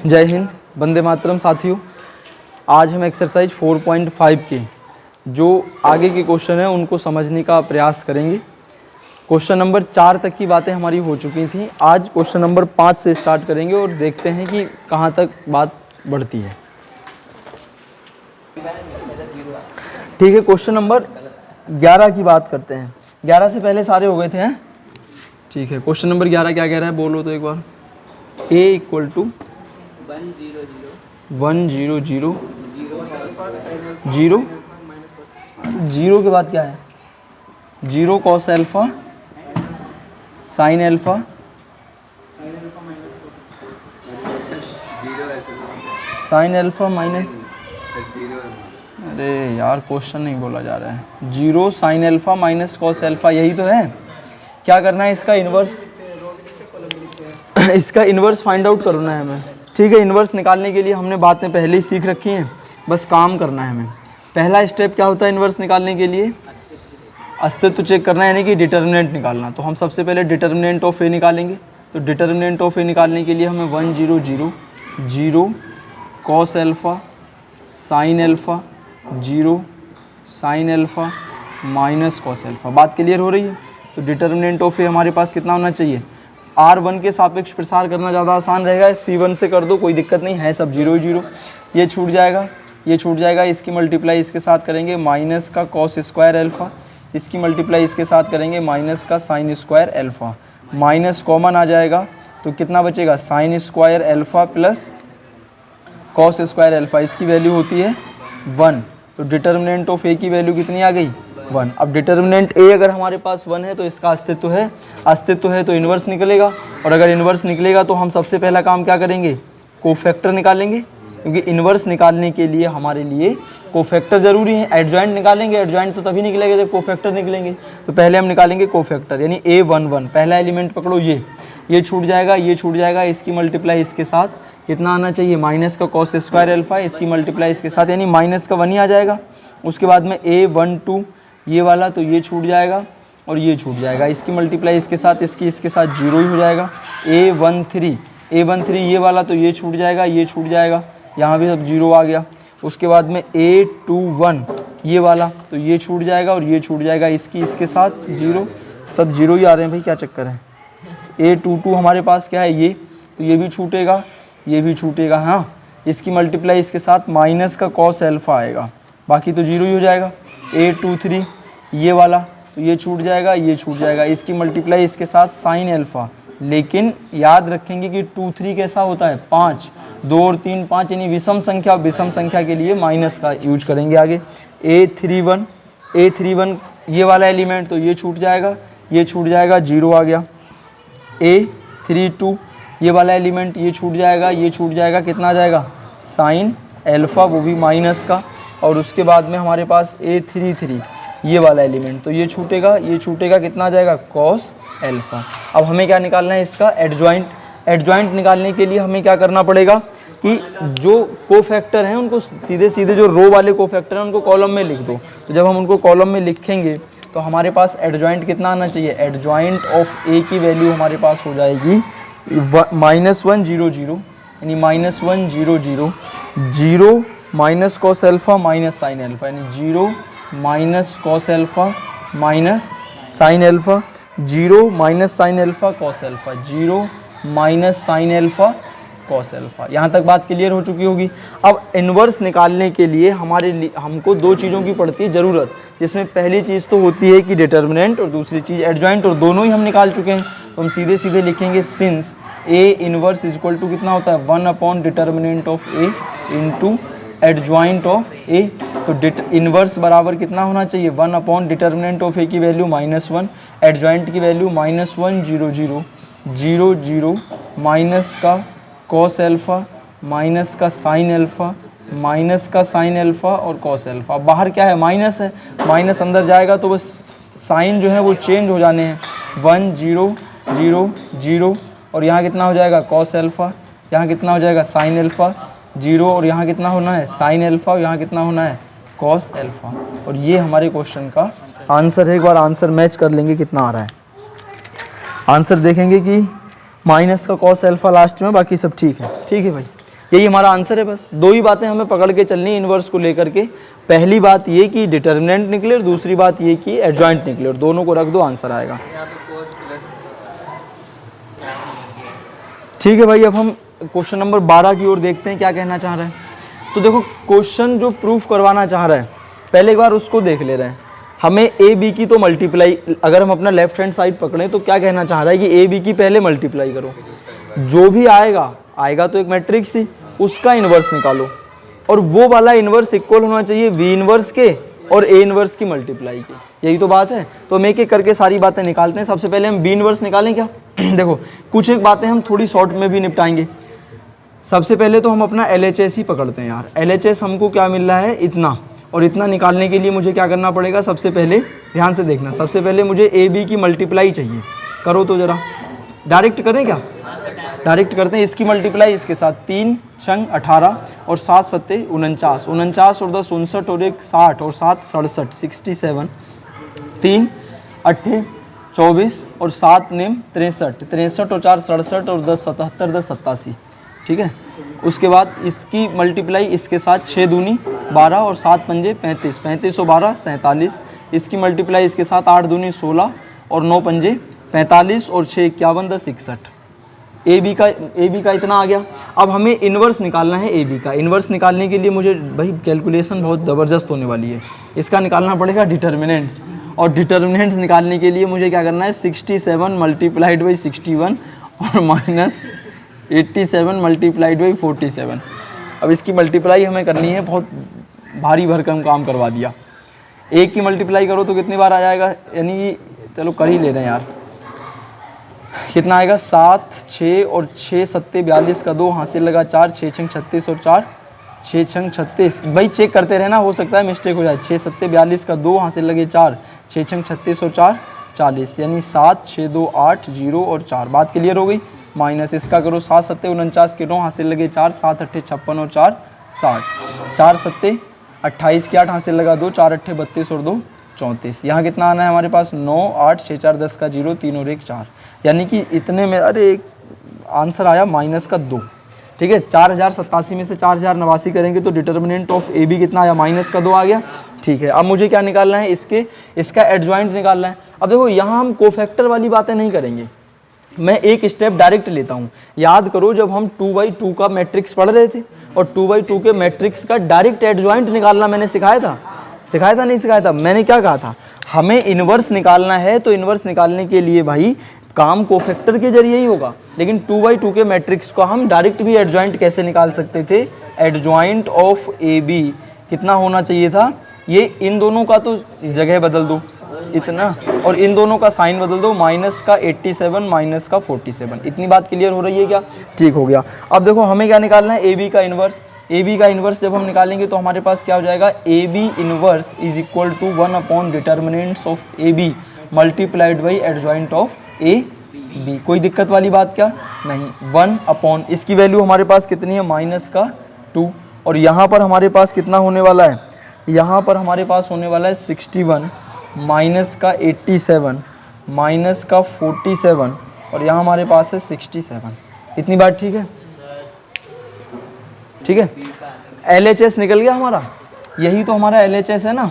जय हिंद, वंदे मातरम साथियों। आज हम एक्सरसाइज 4.5 के जो आगे के क्वेश्चन हैं उनको समझने का प्रयास करेंगे। क्वेश्चन नंबर 4 तक की बातें हमारी हो चुकी थी। आज क्वेश्चन नंबर 5 से स्टार्ट करेंगे और देखते हैं कि कहाँ तक बात बढ़ती है। ठीक है, क्वेश्चन नंबर 11 की बात करते हैं। 11 से पहले सारे हो गए थे हैं। ठीक है, क्वेश्चन नंबर 11 क्या कह रहा है बोलो तो एक बार। a equal to 100 zero zero के बाद क्या है 0 cos alpha sine alpha sine alpha minus, अरे यार क्वेश्चन नहीं बोला जा रहा है। 0 sine alpha minus cos alpha, यही तो है। क्या करना है इसका इन्वर्स इसका इन्वर्स फाइंड आउट करना है हमें। ठीक है, इन्वर्स निकालने के लिए हमने बातें पहले ही सीख रखी हैं, बस काम करना है हमें। पहला स्टेप क्या होता है इन्वर्स निकालने के लिए? अस्तित्व चेक करना है, यानी कि डिटर्मिनेंट निकालना। तो हम सबसे पहले डिटर्मिनेंट ऑफ ए निकालेंगे। तो डिटर्मिनेंट ऑफ ए निकालने के लिए हमें 100 cos alpha sine alpha 0 sine alpha minus cos alpha. बात क्लियर हो रही है? तो डिटर्मिनेंट ऑफ ए हमारे पास कितना होना चाहिए? R1 के सापेक्ष प्रसार करना ज़्यादा आसान रहेगा। C1 से कर दो, कोई दिक्कत नहीं है, सब 0 0। ये छूट जाएगा, ये छूट जाएगा। इसकी मल्टीप्लाई इसके साथ करेंगे माइनस का कॉस स्क्वायर एल्फा, इसकी मल्टीप्लाई इसके साथ करेंगे माइनस का sine square alpha. Minus common आ जाएगा तो कितना बचेगा? Sine square alpha plus cos square alpha. इसकी वैल्यू होती है 1। तो डिटर्मिनेंट ऑफ ए की वैल्यू कितनी आ गई? 1। अब डिटर्मिनेंट ए अगर हमारे पास 1 है तो इसका अस्तित्व है तो इन्वर्स निकलेगा। और अगर इन्वर्स निकलेगा तो हम सबसे पहला काम क्या करेंगे? कोफैक्टर निकालेंगे, क्योंकि इन्वर्स निकालने के लिए हमारे लिए कोफैक्टर ज़रूरी है। एडजॉइंट निकालेंगे, एडजॉइंट तो तभी निकलेगा जब कोफैक्टर निकलेंगे। तो पहले हम निकालेंगे कोफैक्टर, यानी A11। पहला एलिमेंट पकड़ो, ये छूट जाएगा, ये छूट जाएगा। इसकी मल्टीप्लाई इसके साथ कितना आना चाहिए? माइनस का कॉस स्क्वायर एल्फा, इसकी मल्टीप्लाई इसके साथ, यानी माइनस का 1 ही आ जाएगा। उसके बाद में A12 ये वाला, तो ये छूट जाएगा और ये छूट जाएगा। इसकी मल्टीप्लाई इसके साथ, इसके साथ 0 ही हो जाएगा। A13 ये वाला, तो ये छूट जाएगा, ये छूट जाएगा, यहाँ भी सब 0 आ गया। उसके बाद में A21 ये वाला, तो ये छूट जाएगा और ये छूट जाएगा। इसके साथ 0, सब 0 ही आ रहे हैं भाई, क्या चक्कर है? A22 हमारे पास क्या है? ये, तो ये भी छूटेगा, ये भी छूटेगा। हाँ, इसकी मल्टीप्लाई इसके साथ माइनस का कॉस एल्फा आएगा, बाकी तो 0 ही हो जाएगा। A23 ये वाला, तो ये छूट जाएगा, ये छूट जाएगा। इसकी मल्टीप्लाई इसके साथ साइन एल्फा, लेकिन याद रखेंगे कि 2 3 कैसा होता है? 5, 2 और 3 5, यानी विषम संख्या। विषम संख्या के लिए माइनस का यूज करेंगे आगे। A31 ये वाला एलिमेंट, तो ये छूट जाएगा, ये छूट जाएगा, 0 आ गया। A32 ये वाला एलिमेंट, ये छूट जाएगा, ये छूट जाएगा, कितना आ जाएगा? साइन एल्फा, वो भी माइनस का। और उसके बाद में हमारे पास A33 ये वाला एलिमेंट, तो ये छूटेगा, ये छूटेगा, कितना आ जाएगा? Cos alpha. अब हमें क्या निकालना है? इसका एडजॉइंट। एडजॉइंट निकालने के लिए हमें क्या करना पड़ेगा कि जो कोफैक्टर हैं उनको सीधे सीधे, जो रो वाले कोफैक्टर हैं उनको कॉलम में लिख दो। तो जब हम उनको कॉलम में लिखेंगे तो हमारे पास एडजॉइंट कितना आना चाहिए? एडजॉइंट ऑफ ए की वैल्यू हमारे पास हो जाएगी -100, यानी -100 0 minus cos alpha minus sine alpha, यानी 0 minus cos alpha minus sine alpha, 0 minus sine alpha cos alpha, 0 minus sine alpha cos alpha. यहाँ तक बात क्लियर हो चुकी होगी। अब इन्वर्स निकालने के लिए हमको 2 चीज़ों की पड़ती है ज़रूरत, जिसमें पहली चीज़ तो होती है कि डिटर्मिनेंट और दूसरी चीज़ एडजॉइंट, और दोनों ही हम निकाल चुके हैं। तो हम सीधे सीधे लिखेंगे since A inverse equal to कितना होता है? 1 upon determinant of A into adjoint of A. तो इन्वर्स बराबर कितना होना चाहिए? 1 अपॉन डिटर्मिनेंट ऑफ ए की वैल्यू -1, एडजॉइंट की वैल्यू -100 0 माइनस का कॉस एल्फा माइनस का साइन एल्फा माइनस का साइन एल्फा और कॉस एल्फा। बाहर क्या है? माइनस है, माइनस अंदर जाएगा तो बस साइन जो है वो चेंज हो जाने हैं। 1 0 0 0, और यहाँ कितना हो जाएगा? कॉस एल्फा, यहाँ कितना हो जाएगा? साइन एल्फा 0, और यहाँ कितना होना है? साइन एल्फा, और यहाँ कितना होना है? Cos alpha. और ये हमारे क्वेश्चन का आंसर है। एक बार आंसर मैच कर लेंगे कितना आ रहा है। आंसर देखेंगे कि माइनस का कॉस एल्फा लास्ट में, बाकी सब ठीक है। ठीक है भाई। यही हमारा आंसर है। बस दो ही बातें हमें पकड़ के चलनी है इन्वर्स को लेकर के। पहली बात ये कि डिटर्मिनेंट निकले और दूसरी बात ये कि एडजॉइंट निकले, और दोनों को रख दो, आंसर आएगा। ठीक है भाई, अब हम क्वेश्चन नंबर 12 की ओर देखते हैं क्या कहना चाह रहा है। तो देखो क्वेश्चन जो प्रूफ करवाना चाह रहा है पहले एक बार उसको देख ले रहे हैं। हमें ए बी की तो मल्टीप्लाई, अगर हम अपना लेफ्ट हैंड साइड पकड़ें तो क्या कहना चाह रहा है कि ए बी की पहले मल्टीप्लाई करो, जो भी आएगा तो एक मैट्रिक्स ही, उसका इन्वर्स निकालो, और वो वाला इन्वर्स इक्वल होना चाहिए वी इन्वर्स के और ए इन्वर्स की मल्टीप्लाई के। यही तो बात है। तो हम एक एक करके सारी बातें निकालते हैं। सबसे पहले हम बी इन्वर्स निकालें क्या? देखो कुछ एक बातें हम थोड़ी शॉर्ट में भी निपटाएंगे। सबसे पहले तो हम अपना LHS ही पकड़ते हैं यार। LHS हमको क्या मिल रहा है? इतना, और इतना निकालने के लिए मुझे क्या करना पड़ेगा? सबसे पहले ध्यान से देखना, सबसे पहले मुझे ए बी की मल्टीप्लाई चाहिए। करो तो ज़रा, डायरेक्ट करें क्या? डायरेक्ट करते हैं। इसकी मल्टीप्लाई इसके साथ, 3 छंग 18 और 7 सत्ते 49, 49 और 10 59 और 1 60 और 7 67 67, 3 अट्ठे 24 और 7 नेम 63, 63 और 4 67 और 10 77 10 87। ठीक है, उसके बाद इसकी मल्टीप्लाई इसके साथ 6 दूनी 12 और 7 पंजे 35, 35 और 12 47। इसकी मल्टीप्लाई इसके साथ 8 दूनी 16 और 9 पंजे 45 और 6 51 10 61। ए बी का इतना आ गया। अब हमें इन्वर्स निकालना है ए बी का। इन्वर्स निकालने के लिए मुझे भाई कैलकुलेशन बहुत ज़बरदस्त होने वाली है। इसका निकालना पड़ेगा डिटर्मिनेंट्स, और डिटर्मिनेंट्स निकालने के लिए मुझे क्या करना है? 67 मल्टीप्लाइड बाई 61 और माइनस 87 मल्टीप्लाइड बाई 47। अब इसकी मल्टीप्लाई हमें करनी है, बहुत भारी भरकम काम करवा दिया। एक की मल्टीप्लाई करो तो कितनी बार आ जाएगा? यानी चलो कर ही ले रहे हैं यार, कितना आएगा? 7 6 और 6 सत्ते 42 का 2 हाथ से लगा 4, 6 छंग 36 और 4 6 छंग 36। भाई चेक करते रहना, हो सकता है मिस्टेक हो जाए। 6 सत्ते 42 का 2 हाथ से लगे 4, 6 छंग 36 और 4 40, यानी 7 6 2 8 0 और 4। बात क्लियर हो गई। माइनस इसका करो, 7 सत्ते 49 के 9 हाथ से लगे 4, 7 अट्ठे 56 और 4 60, 4 सत्ते 28 के 8 हाथ से लगा 2, 4 अट्ठे 32 और 2 34। यहाँ कितना आना है हमारे पास? 9 8 6 4 10 का 0 3 और 1 4, यानी कि इतने में अरे एक आंसर आया माइनस का 2। ठीक है, 4087 में से 4089 करेंगे तो डिटर्मिनेंट ऑफ ए बी कितना आया? माइनस का 2 आ गया। ठीक है, अब मुझे क्या निकालना है? इसका एडजॉइंट निकालना है। अब देखो यहाँ हम कोफैक्टर वाली बातें नहीं करेंगे, मैं एक स्टेप डायरेक्ट लेता हूँ। याद करो जब हम 2/2 का मैट्रिक्स पढ़ रहे थे, और 2/2 के मैट्रिक्स का डायरेक्ट एडजॉइंट निकालना मैंने सिखाया था नहीं सिखाया था? मैंने क्या कहा था? हमें इन्वर्स निकालना है, तो इन्वर्स निकालने के लिए भाई काम कोफैक्टर के जरिए ही होगा। लेकिन 2/2 के मैट्रिक्स को हम डायरेक्ट भी एडजॉइंट कैसे निकाल सकते थे? एडजॉइंट ऑफ ए बी कितना होना चाहिए था? ये इन दोनों का तो जगह बदल दो इतना, और इन दोनों का साइन बदल दो, माइनस का 87 माइनस का 47। इतनी बात क्लियर हो रही है क्या? ठीक हो गया। अब देखो हमें क्या निकालना है? ए बी का इन्वर्स। ए बी का इन्वर्स जब हम निकालेंगे तो हमारे पास क्या हो जाएगा? A B inverse is equal to 1 upon determinants of A B multiplied by adjoint of A B. कोई दिक्कत वाली बात क्या? नहीं। 1 अपॉन इसकी वैल्यू हमारे पास कितनी है? माइनस का 2, और यहाँ पर हमारे पास कितना होने वाला है? यहाँ पर हमारे पास होने वाला है 61 माइनस का 87 माइनस का 47, और यहाँ हमारे पास है 67। इतनी बात ठीक है? ठीक है, LHS निकल गया हमारा। यही तो हमारा LHS है ना।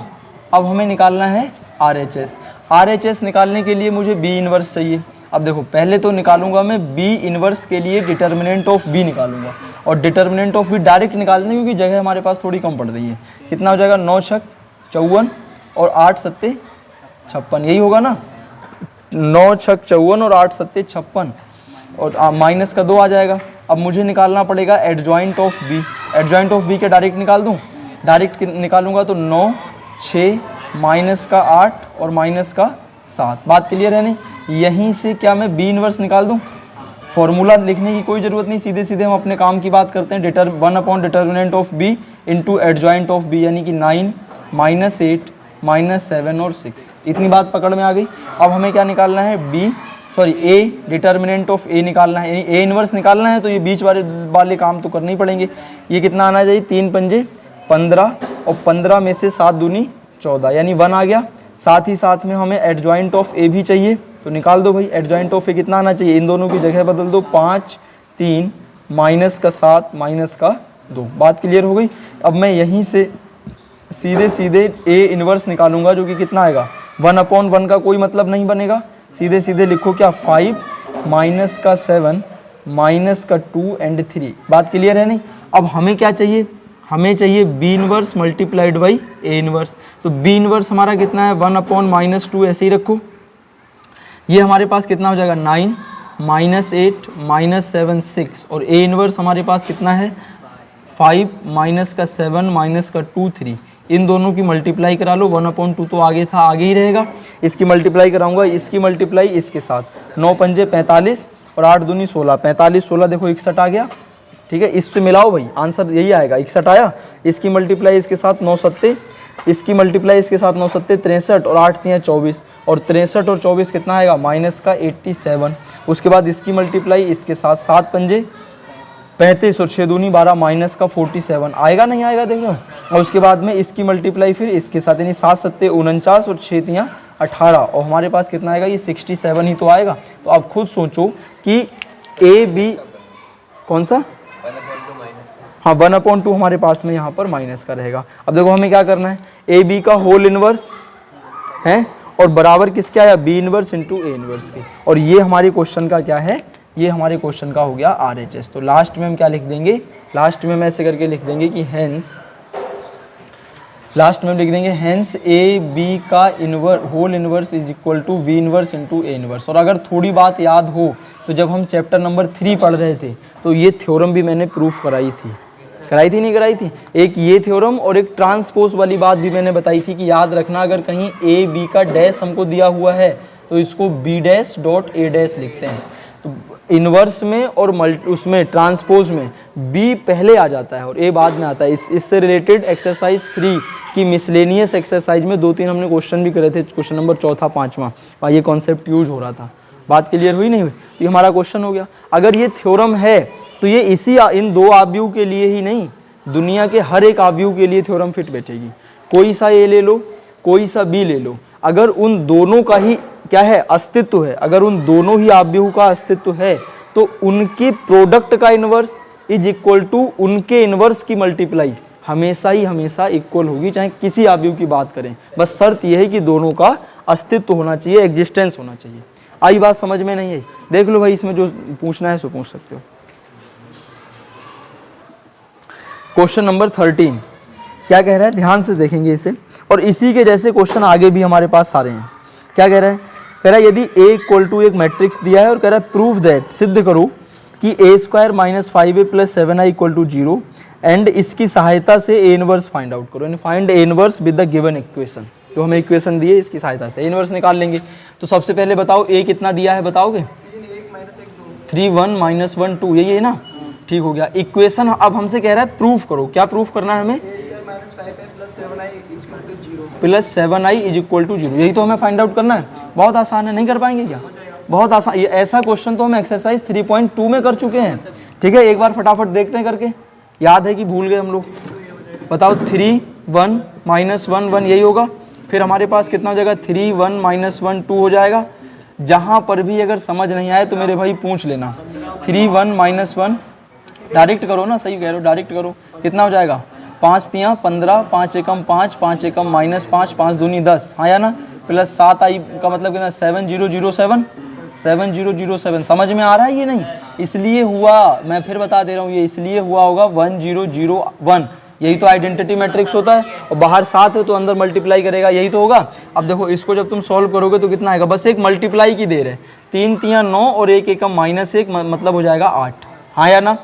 अब हमें निकालना है RHS। RHS निकालने के लिए मुझे B इन्वर्स चाहिए। अब देखो पहले तो निकालूंगा मैं B इन्वर्स के लिए डिटर्मिनेंट ऑफ B निकालूंगा, और डिटर्मिनेंट ऑफ B डायरेक्ट निकाल दें क्योंकि जगह हमारे पास थोड़ी कम पड़ रही है। कितना हो जाएगा? 9 छक 54 और 8 सत्ते 56, यही होगा ना? 9 छक 54 और 8 सत्ते 56, और माइनस का 2 आ जाएगा। अब मुझे निकालना पड़ेगा adjoint of B। Adjoint of B के डायरेक्ट निकाल दूँ? डायरेक्ट निकालूंगा तो 9 6 माइनस का 8 और माइनस का 7। बात क्लियर है नहीं? यहीं से क्या मैं B इन्वर्स निकाल दूँ? फॉर्मूला लिखने की कोई ज़रूरत नहीं, सीधे सीधे हम अपने काम की बात करते हैं। 1 upon determinant of B into adjoint of B, यानी कि 9 माइनस 8 माइनस 7 और 6। इतनी बात पकड़ में आ गई। अब हमें क्या निकालना है? A डिटर्मिनेंट ऑफ A निकालना है, यानी A इन्वर्स निकालना है, तो ये बीच वाले काम तो करने ही पड़ेंगे। ये कितना आना चाहिए? 3 पंजे 15, और 15 में से 7 दूनी 14, यानी 1 आ गया। साथ ही साथ में हमें एडजॉइंट ऑफ A भी चाहिए, तो निकाल दो भाई। एडजॉइंट ऑफ A कितना आना चाहिए? इन दोनों की जगह बदल दो, 5 3 माइनस का 7 माइनस का 2। बात क्लियर हो गई। अब मैं यहीं से सीधे सीधे A इन्वर्स निकालूंगा जो कि कितना आएगा 1/1 का कोई मतलब नहीं बनेगा। सीधे सीधे लिखो क्या 5 माइनस का 7 माइनस का 2 एंड 3। बात क्लियर है नहीं। अब हमें क्या चाहिए, हमें चाहिए B inverse multiplied by A inverse. तो B इन्वर्स हमारा कितना है 1/-2 ऐसे ही रखो। ये हमारे पास कितना हो जाएगा 9 -8 -7 6 और A इन्वर्स हमारे पास कितना है 5 माइनस का 7 माइनस का 2 3। इन दोनों की मल्टीप्लाई करा लो 1/2 तो आगे था आगे ही रहेगा। इसकी मल्टीप्लाई कराऊंगा, इसकी मल्टीप्लाई इसके साथ 9 पंजे 45 और 8 दूनी 16, 45 16 देखो 61 आ गया। ठीक है, इससे मिलाओ भाई आंसर यही आएगा 61 आया। इसकी मल्टीप्लाई इसके साथ 9 सत्ते, इसकी मल्टीप्लाई इसके साथ 9 सत्ते 63 और 8 3 24 और 63 और 24 कितना आएगा माइनस का 87। उसके बाद इसकी मल्टीप्लाई इसके साथ 7 पंजे 35 और 6 दूनी 12 माइनस का 47 आएगा नहीं आएगा देखो। और उसके बाद में इसकी मल्टीप्लाई फिर इसके साथ यानी 7 सत्ते 49 और 6 3 18 और हमारे पास कितना आएगा ये 67 ही तो आएगा। तो आप खुद सोचो कि ए बी कौन सा, हाँ 1/2 हमारे पास में यहाँ पर माइनस का रहेगा। अब देखो हमें क्या करना है ए बी का होल इनवर्स है और बराबर किसके आया B inverse into A inverse के। और ये हमारे क्वेश्चन का क्या है, ये हमारे क्वेश्चन का हो गया RHS। तो लास्ट में हम क्या लिख देंगे, लास्ट में हम ऐसे करके लिख देंगे कि हेंस, लास्ट में हम लिख देंगे हेंस ए बी का whole inverse is equal to B inverse into A inverse. और अगर थोड़ी बात याद हो तो जब हम चैप्टर नंबर 3 पढ़ रहे थे तो ये थ्योरम भी मैंने प्रूफ कराई थी नहीं कराई थी। एक ये थ्योरम और एक ट्रांसपोज वाली बात भी मैंने बताई थी कि याद रखना अगर कहीं ए बी का डैश हमको दिया हुआ है तो इसको B dash dot A dash लिखते हैं। तो इनवर्स में और उसमें ट्रांसपोज में बी पहले आ जाता है और ए बाद में आता है। इससे रिलेटेड एक्सरसाइज 3 की मिसलेनियस एक्सरसाइज में 2-3 हमने क्वेश्चन भी करे थे, क्वेश्चन नंबर 4था 5वां, और ये कॉन्सेप्ट यूज हो रहा था। बात क्लियर हुई नहीं हुई, तो ये हमारा क्वेश्चन हो गया। अगर ये थ्योरम है तो ये इन 2 आव्यूह के लिए ही नहीं, दुनिया के हर एक आव्यूह के लिए थ्योरम फिट बैठेगी। कोई सा ए ले लो, कोई सा बी ले लो, अगर उन दोनों का ही क्या है अस्तित्व है, अगर उन दोनों ही आव्यूह का अस्तित्व है तो उनके प्रोडक्ट का इनवर्स इज इक्वल टू उनके इनवर्स की मल्टीप्लाई हमेशा ही हमेशा इक्वल होगी, चाहे किसी आव्यूह की बात करें। बस शर्त यह है कि दोनों का अस्तित्व होना चाहिए, एग्जिस्टेंस होना चाहिए। आई बात समझ में नहीं आई, देख लो भाई, इसमें जो पूछना है सो पूछ सकते हो। क्वेश्चन नंबर 13 क्या कह रहा है, ध्यान से देखेंगे इसे, और इसी के जैसे क्वेश्चन आगे भी हमारे पास सारे हैं। क्या कह रहा है, कह रहा है यदि a इक्वल टू एक मैट्रिक्स दिया है और कह रहा है प्रूव दैट, सिद्ध करो कि a² - 5a + 7i = 0 एंड इसकी सहायता से a इनवर्स फाइंड आउट करो, यानी find a inverse with the given equation. जो हमें इक्वेशन दी है इसकी सहायता से a इनवर्स निकाल लेंगे। तो सबसे पहले बताओ a कितना दिया है, बताओगे 3 1 - 1 2, यही है ना, ठीक हो गया। इक्वेशन अब हमसे कह रहा है प्रूफ करो, क्या प्रूफ करना है हमें, +7i = 0, यही तो हमें फाइंड आउट करना है। बहुत आसान है, नहीं कर पाएंगे क्या, बहुत आसान। ये ऐसा क्वेश्चन तो हम एक्सरसाइज 3.2 में कर चुके हैं। ठीक है, एक बार फटाफट देखते हैं करके, याद है कि भूल गए हम लोग। बताओ 3 1 - 1 1 यही होगा। फिर हमारे पास कितना हो जाएगा 3 1 - 1 2 हो जाएगा। जहाँ पर भी अगर समझ नहीं आए तो मेरे भाई पूछ लेना। 3 1 - 1 डायरेक्ट करो ना, सही कह रहे हो, डायरेक्ट करो। कितना हो जाएगा 5 3 15, 5 एकम 5, 5 एकम -5, 5 दूनी 10, हाँ या ना, +7i का मतलब कितना 7007, 7007। समझ में आ रहा है ये नहीं, इसलिए हुआ, मैं फिर बता दे रहा हूँ, ये इसलिए हुआ होगा 1001, यही तो आइडेंटिटी मैट्रिक्स होता है। और बाहर 7 है तो अंदर मल्टीप्लाई करेगा, यही तो होगा। अब देखो इसको जब तुम सॉल्व करोगे तो कितना आएगा, बस एक मल्टीप्लाई की देर है, 3 3 9 और 1 एकम -1 मतलब हो जाएगा 8, हाँ या ना।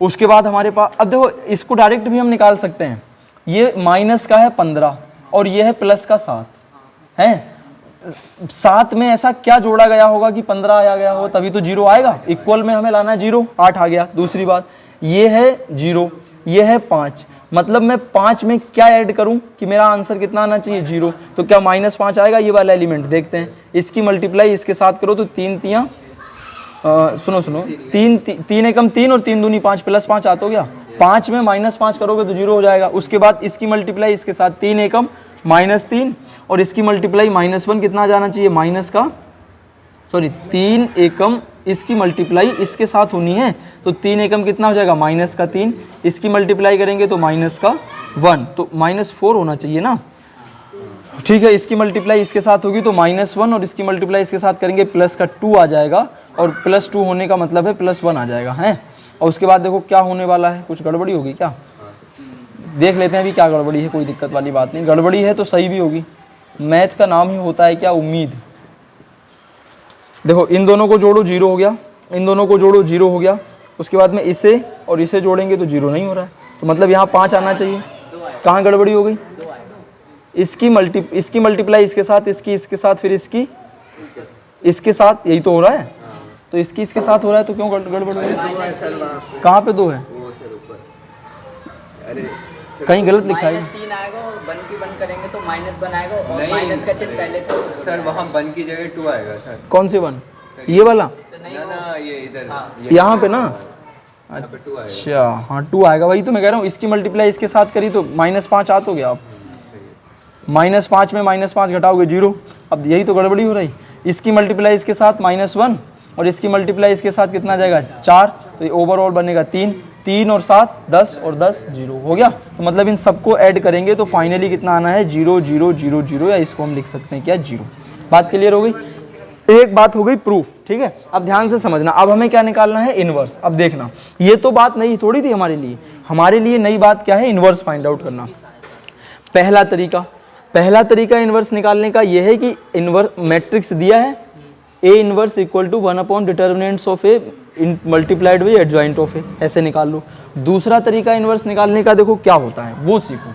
उसके बाद हमारे पास, अब देखो इसको डायरेक्ट भी हम निकाल सकते हैं, ये माइनस का है 15 और ये है प्लस का 7 है। 7 में ऐसा क्या जोड़ा गया होगा कि 15 आया गया हो, तभी तो 0 आएगा। इक्वल में हमें लाना है 0, 8 आ गया। दूसरी बात, ये है 0, ये है 5, मतलब मैं 5 में क्या ऐड करूं कि मेरा आंसर कितना आना चाहिए 0, तो क्या -5 आएगा, ये वाला एलिमेंट देखते हैं। इसकी मल्टीप्लाई इसके साथ करो तो 3 3 सुनो 3 एकम 3 और 3 दूनी 5 +5 आता हो गया। 5 में -5 करोगे तो 0 हो जाएगा। उसके बाद इसकी मल्टीप्लाई इसके साथ 3 एकम -3 और इसकी मल्टीप्लाई -1 कितना जाना चाहिए, 3 एकम इसकी मल्टीप्लाई इसके साथ होनी है, तो 3 एकम कितना हो जाएगा माइनस का 3, इसकी मल्टीप्लाई करेंगे तो माइनस का 1, तो -4 होना चाहिए ना, ठीक है। इसकी मल्टीप्लाई इसके साथ होगी तो -1 और इसकी मल्टीप्लाई इसके साथ करेंगे प्लस का 2 आ जाएगा, और +2 होने का मतलब है +1 आ जाएगा है। और उसके बाद देखो क्या होने वाला है, कुछ गड़बड़ी होगी क्या, देख लेते हैं अभी क्या गड़बड़ी है, कोई दिक्कत वाली बात नहीं, गड़बड़ी है तो सही भी होगी, मैथ का नाम ही होता है क्या उम्मीद। देखो इन दोनों को जोड़ो 0 हो गया, इन दोनों को जोड़ो 0 हो गया, उसके बाद में इसे और इसे जोड़ेंगे तो 0 नहीं हो रहा है, तो मतलब यहाँ 5 आना चाहिए, कहाँ गड़बड़ी हो गई, इसकी मल्टीप्लाई इसके साथ, इसकी इसके साथ, फिर इसकी इसके साथ, यही तो हो रहा है, तो इसकी इसके साथ हो रहा है तो क्यों गड़बड़ हो रही है, कहाँ पे 2 है, कहीं गलत लिखा है, -3 आएगा और 1 की 1 करेंगे तो -1 आएगा, और माइनस का चिन्ह पहले था सर, वहाँ 1 की जगह 2 आएगा सर। कौन से 1, ये वाला, ना ये इधर यहाँ पे ना, अच्छा हाँ 2 आएगा, वही तो मैं कह रहा हूँ, इसकी मल्टीप्लाई इसके साथ करी तो -5 आ तो गया, आप -5 में -5 घटाओगे 0, अब यही तो गड़बड़ी हो रही, इसकी मल्टीप्लाई इसके साथ -1 और इसकी मल्टीप्लाई इसके साथ कितना जाएगा 4, तो ये ओवरऑल बनेगा 3 और 7 10 और 10 0 हो गया, तो मतलब इन सबको ऐड करेंगे तो फाइनली कितना आना है 0 0 0 0, या इसको हम लिख सकते हैं क्या 0। बात क्लियर हो गई, एक बात हो गई प्रूफ, ठीक है। अब ध्यान से समझना, अब हमें क्या निकालना है इनवर्स। अब देखना ये तो बात नई थोड़ी थी हमारे लिए नई बात क्या है, इनवर्स फाइंड आउट करना। पहला तरीका इनवर्स निकालने का यह है कि इनवर्स मैट्रिक्स दिया है A inverse equal to 1 determinants of A multiplied by adjoint of A, ऐसे निकाल लो। दूसरा तरीका इनवर्स निकालने का देखो क्या होता है वो सीखो,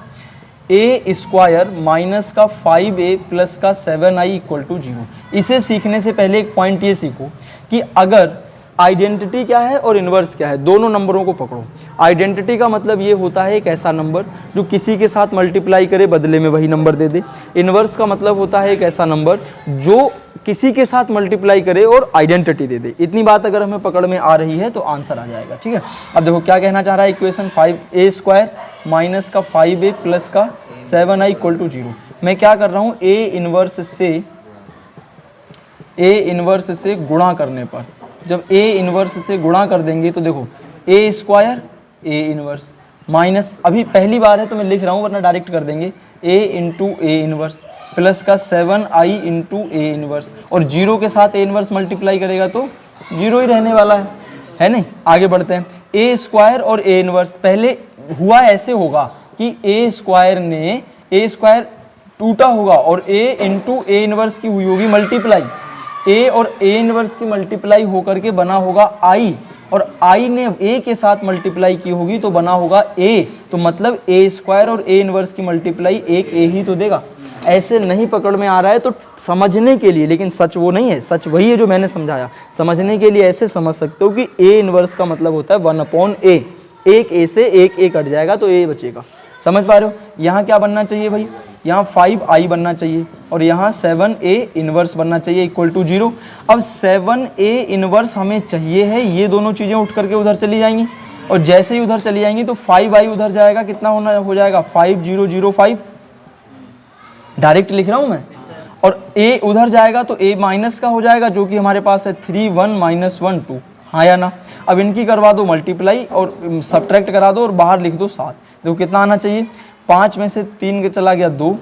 A स्क्वायर माइनस का 5A प्लस का 7I इक्वल टू 0। इसे सीखने से पहले एक पॉइंट ये सीखो कि अगर आइडेंटिटी क्या है और इनवर्स क्या है, दोनों नंबरों को पकड़ो। आइडेंटिटी का मतलब ये होता है एक ऐसा नंबर जो किसी के साथ मल्टीप्लाई करे बदले में वही नंबर दे दे। इनवर्स का मतलब होता है एक ऐसा नंबर जो किसी के साथ मल्टीप्लाई करे और आइडेंटिटी दे दे। इतनी बात अगर हमें पकड़ में आ रही है तो आंसर आ जाएगा, ठीक है। अब देखो क्या कहना चाह रहा है इक्वेशन, 5A स्क्वायर माइनस का 5A प्लस का 7I इक्वल टू 0। मैं क्या कर रहा हूँ, A इनवर्स से गुणा करने पर, जब A इनवर्स से गुणा कर देंगे तो देखो A square A inverse minus, अभी पहली बार है तो मैं लिख रहा हूँ वरना डायरेक्ट कर देंगे, A into A inverse plus का 7I इंटू A इनवर्स, और 0 के साथ A इनवर्स मल्टीप्लाई करेगा तो 0 ही रहने वाला है नहीं। आगे बढ़ते हैं, A स्क्वायर और A इनवर्स, पहले हुआ ऐसे होगा कि A स्क्वायर टूटा होगा और A इंटू A इनवर्स की हुई होगी मल्टीप्लाई, A और A इनवर्स की मल्टीप्लाई होकर के बना होगा I, और I ने A के साथ मल्टीप्लाई की होगी तो बना होगा A, तो मतलब A स्क्वायर और A इनवर्स की मल्टीप्लाई एक A ही तो देगा। ऐसे नहीं पकड़ में आ रहा है तो समझने के लिए, लेकिन सच वो नहीं है, सच वही है जो मैंने समझाया। समझने के लिए ऐसे समझ सकते हो कि A इनवर्स का मतलब होता है 1/A, एक A से एक A कट जाएगा तो A बचेगा। समझ पा रहे हो, यहाँ क्या बनना चाहिए भाई, यहाँ 5I बनना चाहिए और यहाँ 7A इनवर्स बनना चाहिए इक्वल टू 0। अब 7A इनवर्स हमें चाहिए है, ये दोनों चीज़ें उठ करके उधर चली जाएंगी, और जैसे ही उधर चली जाएंगी तो 5I उधर जाएगा, कितना हो जाएगा 5005, डायरेक्ट लिख रहा हूँ मैं, और A उधर जाएगा तो A माइनस का हो जाएगा जो कि हमारे पास है 3 1 - 1 2, हाँ या ना। अब इनकी करवा दो मल्टीप्लाई और सब्ट्रैक्ट करा दो और बाहर लिख दो 7। देखो कितना आना चाहिए, 5 में से 3 चला गया 2,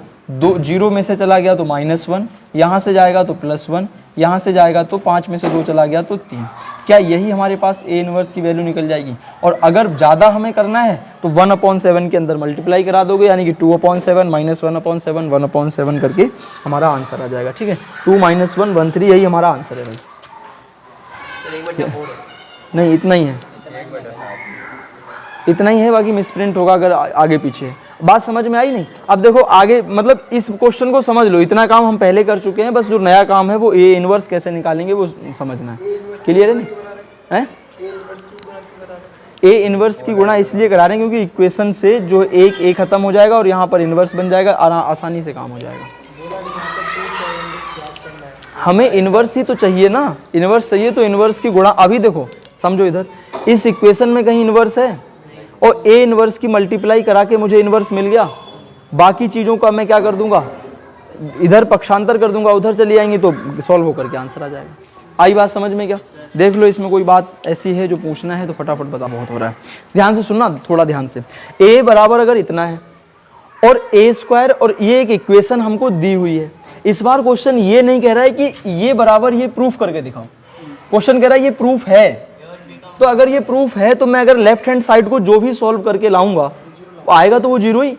0 में से चला गया तो -1, यहाँ से जाएगा तो +1, यहाँ से जाएगा तो 5 में से 2 चला गया तो 3। क्या यही हमारे पास A इनवर्स की वैल्यू निकल जाएगी? और अगर ज़्यादा हमें करना है तो 1/7 के अंदर मल्टीप्लाई करा दोगे, यानी कि 2/7 -1/7 1/7 करके हमारा आंसर आ जाएगा, ठीक है। 2 - 1 13, यही हमारा आंसर है भाई। नहीं इतना ही है, इतना ही है, बाकी मिसप्रिंट होगा अगर आगे पीछे। बात समझ में आई नहीं? अब देखो आगे, मतलब इस क्वेश्चन को समझ लो, इतना काम हम पहले कर चुके हैं, बस जो नया काम है वो A इनवर्स कैसे निकालेंगे वो समझना है। क्लियर है नहीं है? A इनवर्स की गुणा इसलिए करा रहे हैं क्योंकि इक्वेशन से जो एक A खत्म हो जाएगा और यहाँ पर इनवर्स बन जाएगा, आसानी से काम हो जाएगा। हमें इनवर्स ही तो चाहिए ना, इनवर्स चाहिए तो इनवर्स की गुणा। अभी देखो समझो, इधर इस इक्वेशन में कहीं इनवर्स है और A इनवर्स की मल्टीप्लाई करा के मुझे इनवर्स मिल गया, बाकी चीज़ों का मैं क्या कर दूंगा, इधर पक्षांतर कर दूंगा, उधर चली जाएंगी तो सॉल्व होकर के आंसर आ जाएगा। आई बात समझ में क्या? देख लो इसमें कोई बात ऐसी है जो पूछना है तो फटाफट बता, बहुत हो रहा है। ध्यान से सुनना, थोड़ा ध्यान से। a बराबर अगर इतना है और a स्क्वायर, और ये एक इक्वेशन हमको दी हुई है। इस बार क्वेश्चन ये नहीं कह रहा है कि ये बराबर ये प्रूफ करके दिखाओ, क्वेश्चन कह रहा है ये प्रूफ है। तो अगर ये प्रूफ है तो मैं अगर लेफ्ट हैंड साइड को जो भी सॉल्व करके लाऊंगा आएगा तो वो जीरो ही,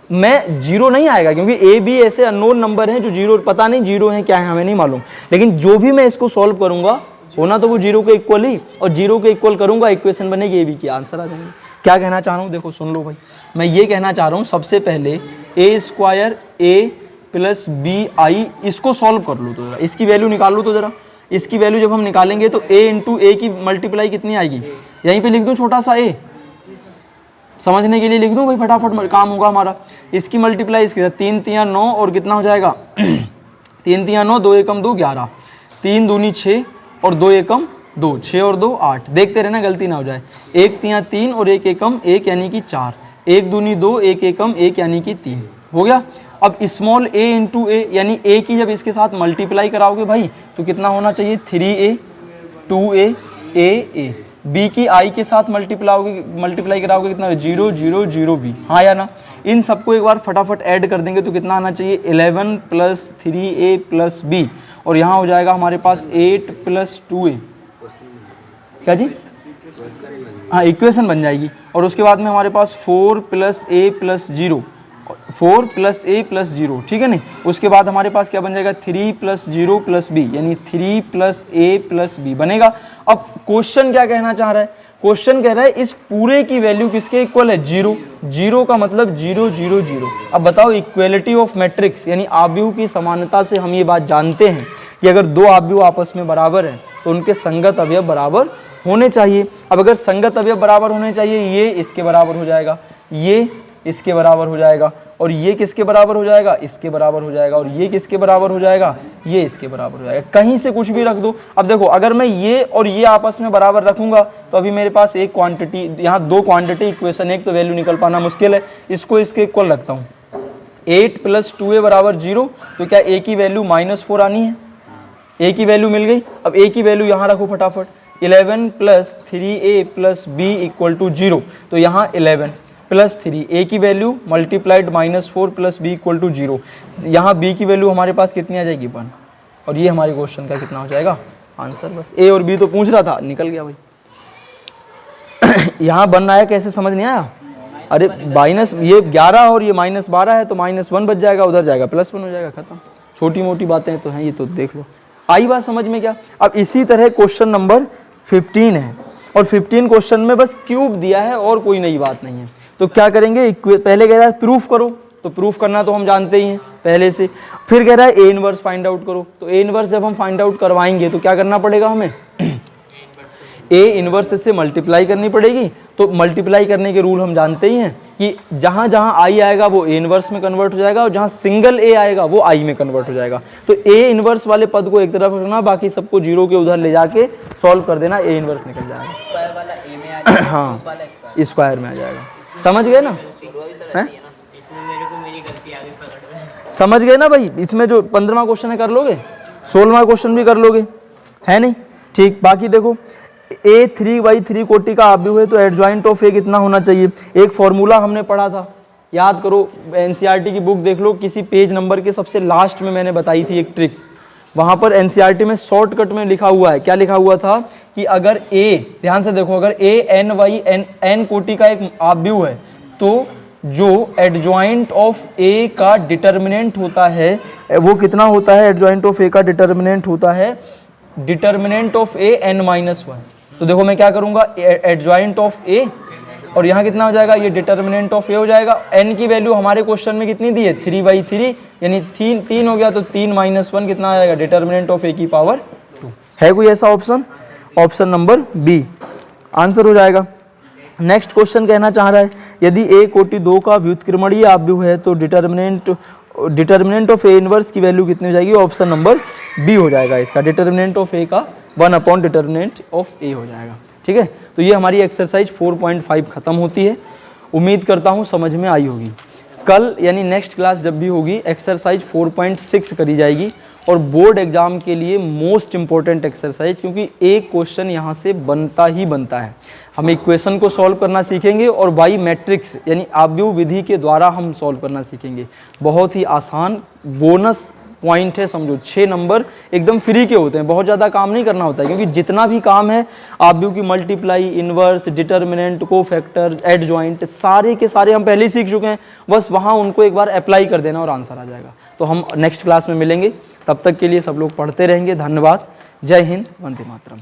मैं जीरो नहीं आएगा, क्योंकि ए बी ऐसे अननोन नंबर हैं जो जीरो, पता नहीं जीरो है क्या है हमें नहीं मालूम, लेकिन जो भी मैं इसको सॉल्व करूंगा होना तो वो जीरो के इक्वल ही, और जीरो के इक्वल करूंगा इक्वेशन बनेगी ए बी की, आंसर आ जाएंगे। क्या कहना चाह रहा हूँ देखो सुन लो भाई, मैं ये कहना चाह रहा हूँ सबसे पहले A square A plus B I इसको सॉल्व कर लो तो जरा, इसकी वैल्यू निकाल लो तो जरा। इसकी वैल्यू जब हम निकालेंगे तो a इंटू ए की मल्टीप्लाई कितनी आएगी, यहीं पे लिख दूं छोटा सा a, समझने के लिए लिख दूं भाई, फटाफट काम होगा हमारा। इसकी मल्टीप्लाई इसके साथ 3 3 9 और कितना हो जाएगा 3 3 9, 2 एकम 2 11, 3 दूनी 6 और 2 एकम 2, 6 और 2 8, देखते रहना गलती ना हो जाए। 1 3 3 और 1 एकम 1 यानी कि 4, 1 दूनी 2, 1 एकम 1 यानी कि 3 हो गया। अब स्मॉल a इंटू ए यानी a की जब इसके साथ मल्टीप्लाई कराओगे भाई तो कितना होना चाहिए 3a 2a a, b की i के साथ मल्टीप्लाई कराओगे कितना 0 0 0 b, हाँ या ना। इन सबको एक बार फटाफट ऐड कर देंगे तो कितना आना चाहिए 11 प्लस 3a प्लस b, और यहाँ हो जाएगा हमारे पास 8 प्लस 2a, क्या जी, हाँ इक्वेशन बन जाएगी। और उसके बाद में हमारे पास 4 plus a plus 0, 4 plus a plus 0, ठीक है नहीं। उसके बाद हमारे पास क्या बन जाएगा 3 प्लस 0 प्लस b, यानी 3 प्लस a प्लस b बनेगा। अब क्वेश्चन क्या कहना चाह रहा है, क्वेश्चन कह रहा है इस पूरे की वैल्यू किसके इक्वल है 0, 0 का मतलब 0 0 0। अब बताओ इक्वेलिटी ऑफ मैट्रिक्स यानी आव्यूह की समानता से हम ये बात जानते हैं कि अगर दो आव्यूह आपस में बराबर हैं तो उनके संगत अवयव बराबर होने चाहिए। अब अगर संगत अवयव बराबर होने चाहिए, ये इसके बराबर हो जाएगा, ये इसके बराबर हो जाएगा, और ये किसके बराबर हो जाएगा, इसके बराबर हो जाएगा, और ये किसके बराबर हो जाएगा, ये इसके बराबर हो जाएगा। कहीं से कुछ भी रख दो। अब देखो अगर मैं ये और ये आपस में बराबर रखूंगा तो अभी मेरे पास एक क्वांटिटी, यहाँ दो क्वांटिटी इक्वेशन, एक तो वैल्यू निकल पाना मुश्किल है, इसको इसके इक्वल रखता हूँ। 8 प्लस 2a बराबर 0, तो क्या a की वैल्यू -4 आनी है, a की वैल्यू मिल गई। अब a की वैल्यू यहाँ रखो फटाफट, 11 plus 3a plus b equal to 0, तो यहाँ 11 प्लस 3, a की value multiplied -4 plus b equal to 0, यहाँ b की वैल्यू हमारे पास कितनी आ जाएगी 1, और ये हमारे क्वेश्चन का कितना हो जाएगा आंसर। बस a और b तो पूछ रहा था, निकल गया भाई। यहाँ बन रहा है कैसे समझ नहीं आया, अरे माइनस ये 11 और ये -12 है तो -1 बच जाएगा, उधर जाएगा +1 हो जाएगा, खत्म। छोटी मोटी बातें तो हैं ये, तो देख लो। आई बात समझ में क्या। अब इसी तरह क्वेश्चन नंबर 15 है, और 15 क्वेश्चन में बस क्यूब दिया है और कोई नई बात नहीं है। तो क्या करेंगे, पहले कह रहा है प्रूफ करो, तो प्रूफ करना तो हम जानते ही हैं पहले से। फिर कह रहा है ए इनवर्स फाइंड आउट करो, तो ए इनवर्स जब हम फाइंड आउट करवाएंगे तो क्या करना पड़ेगा हमें, ए इनवर्स से मल्टीप्लाई करनी पड़ेगी। तो मल्टीप्लाई करने के रूल हम जानते ही हैं कि जहाँ जहाँ आई आएगा वो ए इनवर्स में कन्वर्ट हो जाएगा, और जहाँ सिंगल ए आएगा वो आई में कन्वर्ट हो जाएगा। तो ए इनवर्स वाले पद को एक तरफ रखना, बाकी सबको 0 के उधर ले जाके सॉल्व कर देना, ए इनवर्स निकल जाएगा। स्क्वायर वाला ए में आ जाएगा, हाँ वाला स्क्वायर स्क्वायर में आ जाएगा। समझ गए ना, समझ गए ना भाई। इसमें जो 15वां क्वेश्चन है कर लोगे, 16वां क्वेश्चन भी कर लोगे, है नहीं, ठीक। बाकी देखो a 3/3 कोटि का आव्यूह है तो एडजॉइंट ऑफ a कितना होना चाहिए। एक फॉर्मूला हमने पढ़ा था, याद करो, एनसीईआरटी की बुक देख लो, किसी पेज नंबर के सबसे लास्ट में मैंने बताई थी एक ट्रिक। वहाँ पर एनसीईआरटी में शॉर्टकट में लिखा हुआ है, क्या लिखा हुआ था कि अगर a, ध्यान से देखो, अगर a n कोटि का एक आव्यूह है तो जो एडजॉइंट ऑफ a का डिटर्मिनेंट होता है वो कितना होता है, एडजॉइंट ऑफ a का डिटर्मिनेंट होता है डिटर्मिनेंट ऑफ a n-1। तो देखो मैं क्या करूंगा, एडजॉइंट ऑफ a, और यहाँ कितना हो जाएगा, ये डिटर्मिनेंट ऑफ a हो जाएगा। n की वैल्यू हमारे क्वेश्चन में कितनी दी है 3/3, यानी 3 हो गया, तो 3 - 1 कितना आ जाएगा, डिटर्मिनेंट ऑफ a की पावर 2। है कोई ऐसा option, option number B answer हो जाएगा। नेक्स्ट क्वेश्चन कहना चाह रहा है यदि a कोटि 2 का व्युत्क्रमणीय आव्यूह है तो डिटर्मिनेंट ऑफ a इनवर्स की वैल्यू कितनी हो जाएगी, ऑप्शन नंबर बी हो जाएगा इसका। डिटर्मिनेंट ऑफ a का 1 डिटर्मिनेंट ऑफ a हो जाएगा, ठीक है। तो ये हमारी एक्सरसाइज 4.5 खत्म होती है। उम्मीद करता हूँ समझ में आई होगी। कल यानी नेक्स्ट क्लास जब भी होगी एक्सरसाइज 4.6 करी जाएगी और बोर्ड एग्जाम के लिए मोस्ट इंपॉर्टेंट एक्सरसाइज, क्योंकि एक क्वेश्चन यहाँ से बनता ही बनता है। हम इक्वेशन को सॉल्व करना सीखेंगे और बाई मैट्रिक्स यानी आव्यूह विधि के द्वारा हम सॉल्व करना सीखेंगे। बहुत ही आसान बोनस पॉइंट है, समझो 6 नंबर एकदम फ्री के होते हैं, बहुत ज़्यादा काम नहीं करना होता है, क्योंकि जितना भी काम है आव्यूह की multiply, inverse, determinant, cofactor, adjoint सारे के सारे हम पहले ही सीख चुके हैं, बस वहाँ उनको एक बार अप्लाई कर देना और आंसर आ जाएगा। तो हम नेक्स्ट क्लास में मिलेंगे, तब तक के लिए सब लोग पढ़ते रहेंगे। धन्यवाद। जय हिंद, वंदे मातरम।